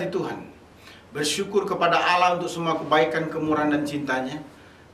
kepada Tuhan, bersyukur kepada Allah untuk semua kebaikan, kemurahan, dan cintanya.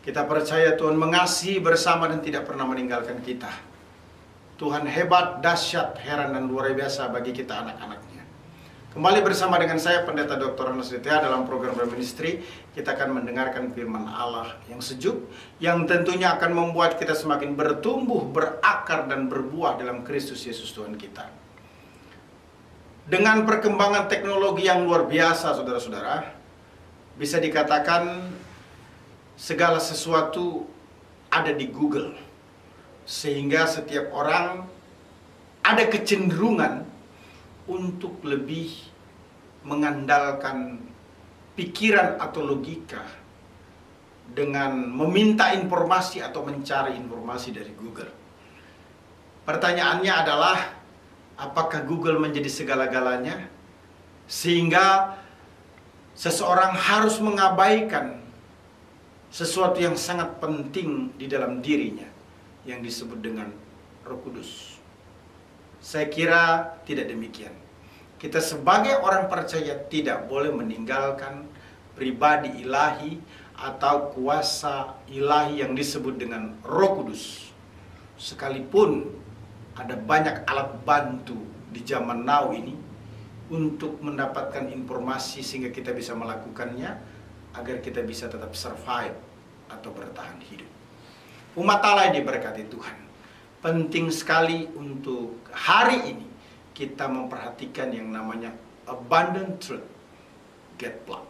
Kita percaya Tuhan mengasihi bersama dan tidak pernah meninggalkan kita. Tuhan hebat, dahsyat, heran, dan luar biasa bagi kita anak-anaknya. Kembali bersama dengan saya, Pendeta Dr. Hannes Ditya, dalam program Berministri. Kita akan mendengarkan firman Allah yang sejuk, yang tentunya akan membuat kita semakin bertumbuh, berakar, dan berbuah dalam Kristus Yesus Tuhan kita. Dengan perkembangan teknologi yang luar biasa, saudara-saudara, bisa dikatakan segala sesuatu ada di Google. Sehingga setiap orang ada kecenderungan untuk lebih mengandalkan pikiran atau logika dengan meminta informasi atau mencari informasi dari Google. Pertanyaannya adalah, apakah Google menjadi segala-galanya sehingga seseorang harus mengabaikan sesuatu yang sangat penting di dalam dirinya yang disebut dengan Roh Kudus? Saya kira tidak demikian. Kita sebagai orang percaya tidak boleh meninggalkan pribadi ilahi atau kuasa ilahi yang disebut dengan Roh Kudus. Sekalipun ada banyak alat bantu di zaman now ini untuk mendapatkan informasi sehingga kita bisa melakukannya agar kita bisa tetap survive atau bertahan hidup. Umat Allah yang diberkati Tuhan, penting sekali untuk hari ini kita memperhatikan yang namanya abundant truth get plucked.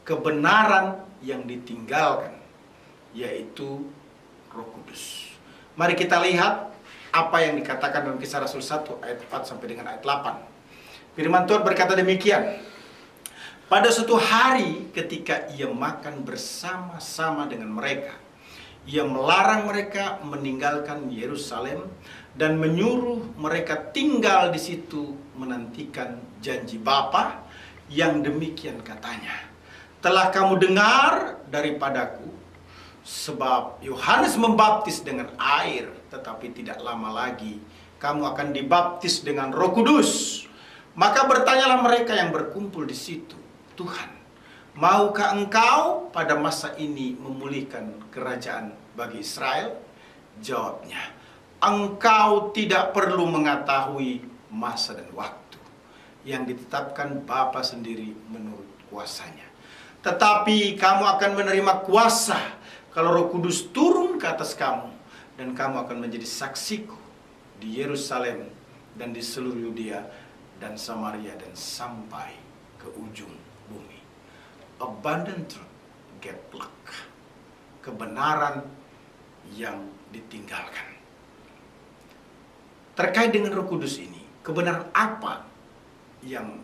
Kebenaran yang ditinggalkan, yaitu Roh Kudus. Mari kita lihat apa yang dikatakan dalam Kisah Rasul 1 ayat 4 sampai dengan ayat 8. Firman Tuhan berkata demikian. Pada suatu hari ketika ia makan bersama-sama dengan mereka, ia melarang mereka meninggalkan Yerusalem dan menyuruh mereka tinggal di situ menantikan janji Bapa yang demikian katanya. Telah kamu dengar daripadaku, sebab Yohanes membaptis dengan air, tetapi tidak lama lagi kamu akan dibaptis dengan Roh Kudus. Maka bertanyalah mereka yang berkumpul di situ, Tuhan, maukah engkau pada masa ini memulihkan kerajaan bagi Israel? Jawabnya, engkau tidak perlu mengetahui masa dan waktu yang ditetapkan Bapa sendiri menurut kuasanya. Tetapi kamu akan menerima kuasa kalau Roh Kudus turun ke atas kamu, dan kamu akan menjadi saksiku di Yerusalem dan di seluruh Yudea dan Samaria dan sampai ke ujung bumi. Abundant truth get plucked. Kebenaran yang ditinggalkan. Terkait dengan Roh Kudus ini, kebenaran apa yang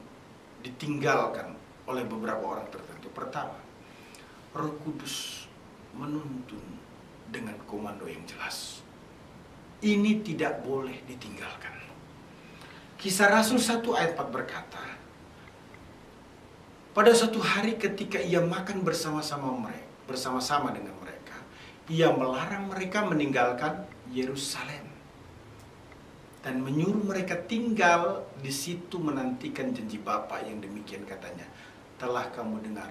ditinggalkan oleh beberapa orang tertentu? Pertama, Roh Kudus menuntun dengan komando yang jelas. Ini tidak boleh ditinggalkan. Kisah Rasul 1 ayat 4 berkata, pada suatu hari ketika ia makan bersama-sama dengan mereka, ia melarang mereka meninggalkan Yerusalem dan menyuruh mereka tinggal di situ menantikan janji Bapa yang demikian katanya, telah kamu dengar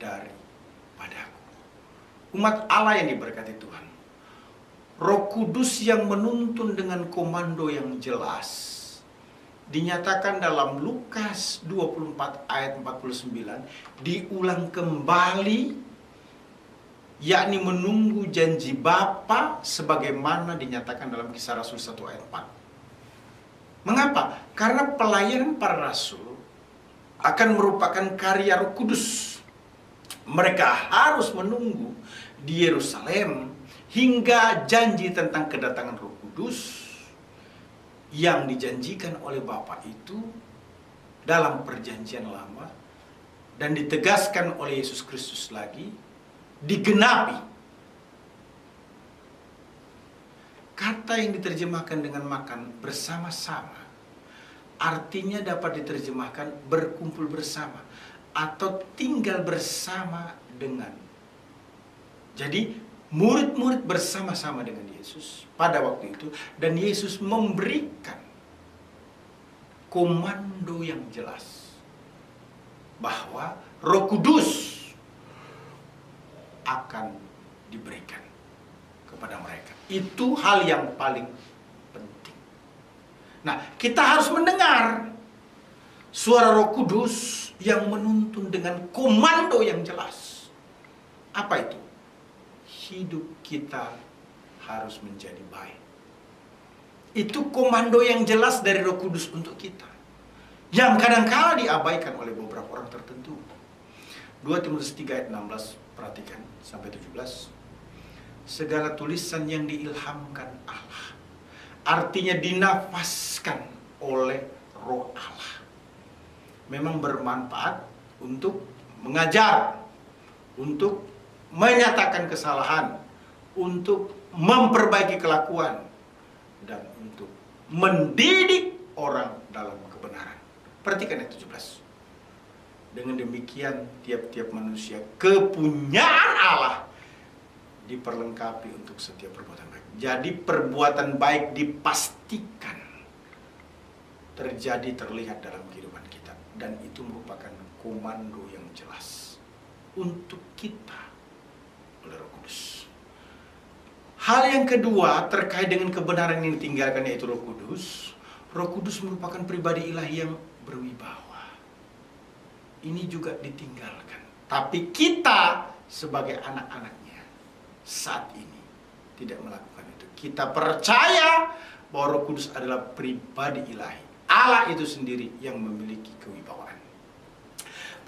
daripadaku. Umat Allah yang diberkati Tuhan, Roh Kudus yang menuntun dengan komando yang jelas dinyatakan dalam Lukas 24 ayat 49, diulang kembali, yakni menunggu janji Bapa sebagaimana dinyatakan dalam Kisah Rasul 1 ayat 4. Mengapa? Karena pelayanan para rasul akan merupakan karya Roh Kudus. Mereka harus menunggu di Yerusalem hingga janji tentang kedatangan Roh Kudus yang dijanjikan oleh Bapa itu dalam perjanjian lama dan ditegaskan oleh Yesus Kristus lagi digenapi. Kata yang diterjemahkan dengan makan bersama-sama artinya dapat diterjemahkan berkumpul bersama atau tinggal bersama dengan. Jadi murid-murid bersama-sama dengan Yesus pada waktu itu, dan Yesus memberikan komando yang jelas bahwa Roh Kudus akan diberikan kepada mereka. Itu hal yang paling penting. Nah, kita harus mendengar suara Roh Kudus yang menuntun dengan komando yang jelas. Apa itu? Hidup kita harus menjadi baik. Itu komando yang jelas dari Roh Kudus untuk kita, yang kadang-kala diabaikan oleh beberapa orang tertentu. 2 Timotius 3 ayat 16, perhatikan sampai 17. Segala tulisan yang diilhamkan Allah, artinya dinafaskan oleh Roh Allah, memang bermanfaat untuk mengajar, untuk menyatakan kesalahan, untuk memperbaiki kelakuan, dan untuk mendidik orang dalam kebenaran. Perhatikan ayat 17. Dengan demikian tiap-tiap manusia kepunyaan Allah diperlengkapi untuk setiap perbuatan baik. Jadi perbuatan baik dipastikan terlihat dalam kehidupan kita, dan itu merupakan komando yang jelas untuk kita oleh Roh Kudus. Hal yang kedua terkait dengan kebenaran yang ditinggalkan, yaitu Roh Kudus. Roh Kudus merupakan pribadi ilahi yang berwibawa. Ini juga ditinggalkan. Tapi kita sebagai anak-anaknya saat ini tidak melakukan itu. Kita percaya bahwa Roh Kudus adalah pribadi ilahi. Allah itu sendiri yang memiliki kewibawaan.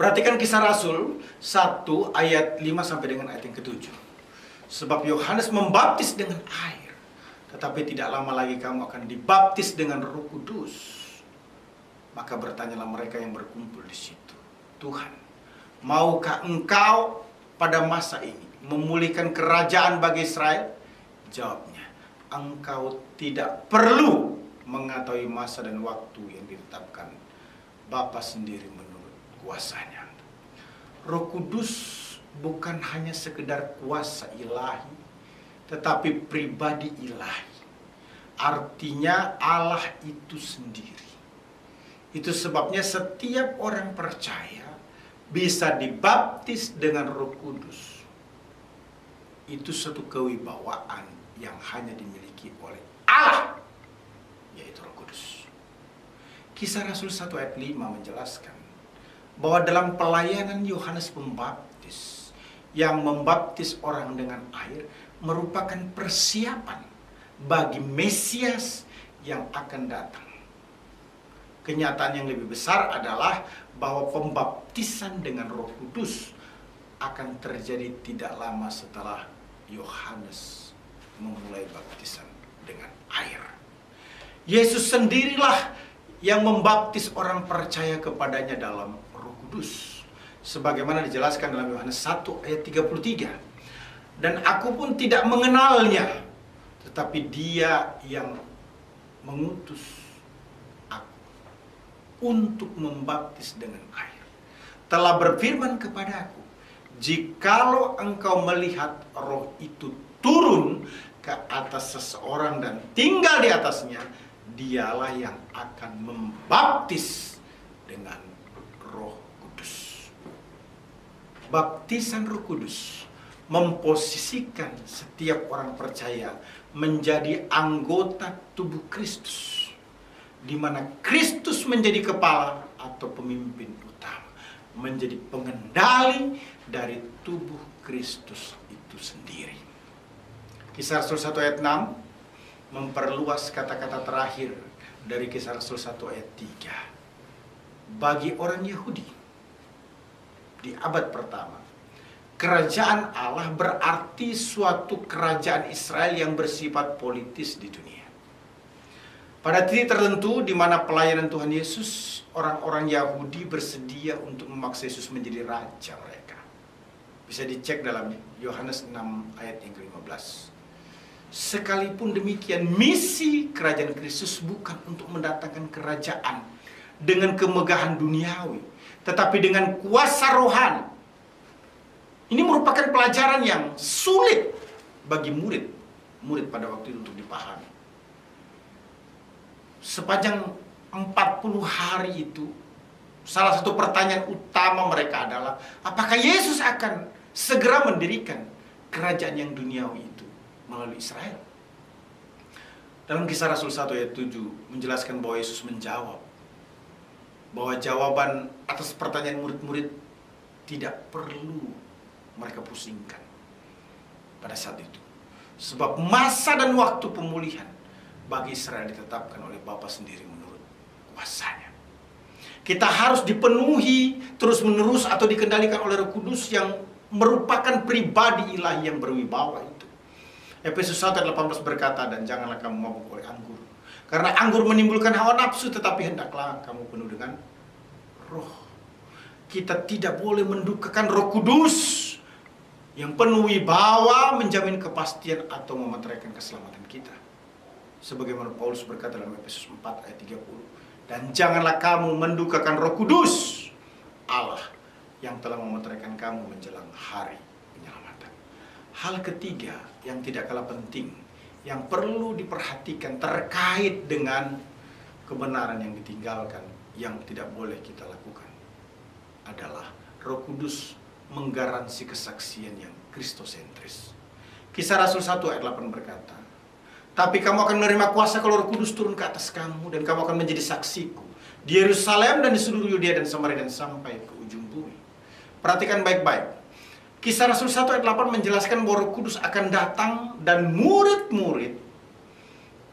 Perhatikan Kisah Rasul 1 ayat 5 sampai dengan ayat yang ke-7. Sebab Yohanes membaptis dengan air, tetapi tidak lama lagi kamu akan dibaptis dengan Roh Kudus. Maka bertanyalah mereka yang berkumpul di situ, Tuhan, maukah Engkau pada masa ini memulihkan kerajaan bagi Israel? Jawabnya, Engkau tidak perlu mengetahui masa dan waktu yang ditetapkan Bapa sendiri menurut kuasanya. Roh Kudus bukan hanya sekedar kuasa ilahi, tetapi pribadi ilahi. Artinya Allah itu sendiri. Itu sebabnya setiap orang percaya bisa dibaptis dengan Roh Kudus. Itu satu kewibawaan yang hanya dimiliki oleh Allah, yaitu Roh Kudus. Kisah Rasul 1 ayat 5 menjelaskan bahwa dalam pelayanan Yohanes Pembaptis yang membaptis orang dengan air merupakan persiapan bagi Mesias yang akan datang. Kenyataan yang lebih besar adalah bahwa pembaptisan dengan Roh Kudus akan terjadi tidak lama setelah Yohanes memulai baptisan dengan air. Yesus sendirilah yang membaptis orang percaya kepadanya dalam Roh Kudus, sebagaimana dijelaskan dalam Yohanes 1 ayat 33. Dan aku pun tidak mengenalnya, tetapi Dia yang mengutus untuk membaptis dengan air telah berfirman kepadaku, jikalau engkau melihat Roh itu turun ke atas seseorang dan tinggal di atasnya, dialah yang akan membaptis dengan Roh Kudus. Baptisan Roh Kudus memposisikan setiap orang percaya menjadi anggota tubuh Kristus, di mana Kristus menjadi kepala atau pemimpin utama, menjadi pengendali dari tubuh Kristus itu sendiri. Kisah Rasul 1 ayat 6 memperluas kata-kata terakhir dari Kisah Rasul 1 ayat 3. Bagi orang Yahudi di abad pertama, kerajaan Allah berarti suatu kerajaan Israel yang bersifat politis di dunia. Pada titik tertentu di mana pelayanan Tuhan Yesus, orang-orang Yahudi bersedia untuk memaksa Yesus menjadi raja mereka. Bisa dicek dalam Yohanes 6 ayat yang ke-15. Sekalipun demikian, misi kerajaan Kristus bukan untuk mendatangkan kerajaan dengan kemegahan duniawi, tetapi dengan kuasa rohani. Ini merupakan pelajaran yang sulit bagi murid pada waktu itu untuk dipahami. Sepanjang 40 hari itu, salah satu pertanyaan utama mereka adalah, apakah Yesus akan segera mendirikan kerajaan yang duniawi itu melalui Israel? Dalam Kisah Rasul 1 ayat 7 menjelaskan bahwa Yesus menjawab bahwa jawaban atas pertanyaan murid-murid tidak perlu mereka pusingkan pada saat itu. Sebab masa dan waktu pemulihan bagi Israel ditetapkan oleh Bapa sendiri menurut kuasanya. Kita harus dipenuhi terus-menerus atau dikendalikan oleh Roh Kudus yang merupakan pribadi ilahi yang berwibawa itu. Efesus 1 ayat 18 berkata, dan janganlah kamu mabuk oleh anggur. Karena anggur menimbulkan hawa nafsu, tetapi hendaklah kamu penuh dengan roh. Kita tidak boleh mendukakan Roh Kudus yang penuh wibawa menjamin kepastian atau memeteraikan keselamatan kita. Sebagaimana Paulus berkata dalam Efesus 4 ayat 30. Dan janganlah kamu mendukakan Roh Kudus Allah yang telah memeteraikan kamu menjelang hari penyelamatan. Hal ketiga yang tidak kalah penting, yang perlu diperhatikan terkait dengan kebenaran yang ditinggalkan, yang tidak boleh kita lakukan, adalah Roh Kudus menggaransi kesaksian yang kristosentris. Kisah Rasul 1 ayat 8 berkata, tapi kamu akan menerima kuasa kalau Roh Kudus turun ke atas kamu, dan kamu akan menjadi saksiku di Yerusalem dan di seluruh Yudea dan Samaria dan sampai ke ujung bumi. Perhatikan baik-baik. Kisah Rasul 1 ayat 8 menjelaskan bahwa Roh Kudus akan datang dan murid-murid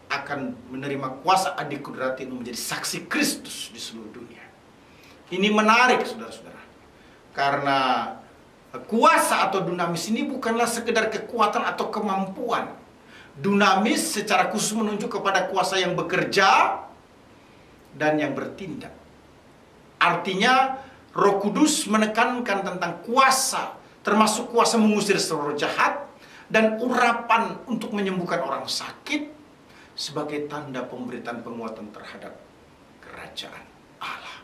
akan menerima kuasa adikudrati untuk menjadi saksi Kristus di seluruh dunia. Ini menarik, saudara-saudara. Karena kuasa atau dunamis ini bukanlah sekedar kekuatan atau kemampuan. Dunamis secara khusus menunjuk kepada kuasa yang bekerja dan yang bertindak. Artinya Roh Kudus menekankan tentang kuasa, termasuk kuasa mengusir roh jahat dan urapan untuk menyembuhkan orang sakit sebagai tanda pemberitaan penguatan terhadap kerajaan Allah.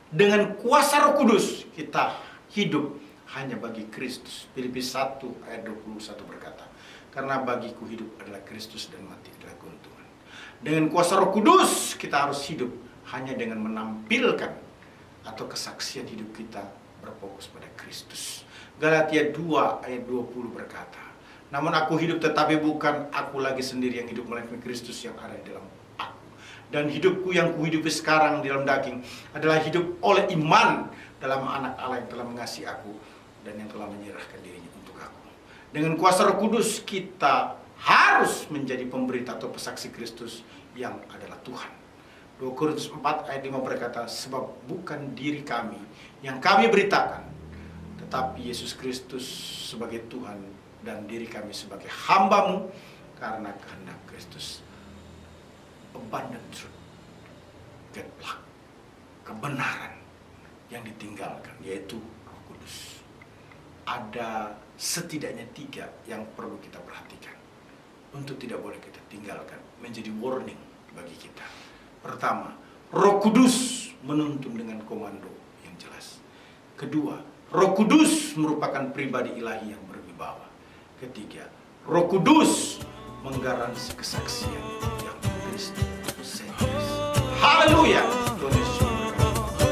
Dengan kuasa Roh Kudus kita hidup hanya bagi Kristus. Filipi 1 ayat 21 berkata, karena bagiku hidup adalah Kristus dan mati adalah keuntungan. Dengan kuasa Roh Kudus kita harus hidup hanya dengan menampilkan atau kesaksian hidup kita berfokus pada Kristus. Galatia 2 ayat 20 berkata, namun aku hidup tetapi bukan aku lagi sendiri yang hidup, melainkan Kristus yang ada di dalam aku. Dan hidupku yang kuhidupi sekarang di dalam daging adalah hidup oleh iman dalam anak Allah yang telah mengasihi aku dan yang telah menyerahkan dirinya untuk aku. Dengan kuasa Roh Kudus kita harus menjadi pemberita atau pesaksi Kristus yang adalah Tuhan. 2 Korintus 4 ayat 5 berkata, sebab bukan diri kami yang kami beritakan, tetapi Yesus Kristus sebagai Tuhan dan diri kami sebagai hamba-Mu karena kehendak Kristus. Abundant truth, geplak, kebenaran yang ditinggalkan, yaitu Roh Kudus. Ada setidaknya 3 yang perlu kita perhatikan untuk tidak boleh kita tinggalkan, menjadi warning bagi kita. Pertama, Roh Kudus menuntun dengan komando yang jelas. Kedua, Roh Kudus merupakan pribadi ilahi yang berwibawa. Ketiga, Roh Kudus menggaransi kesaksian yang Kristus. Haleluya. Tuhan Yesus memberkati.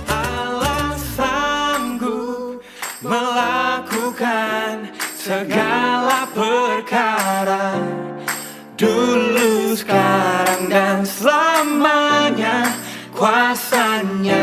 Allah sanggup melakukan segala perkara, dulu, sekarang, dan selamanya. Kuasanya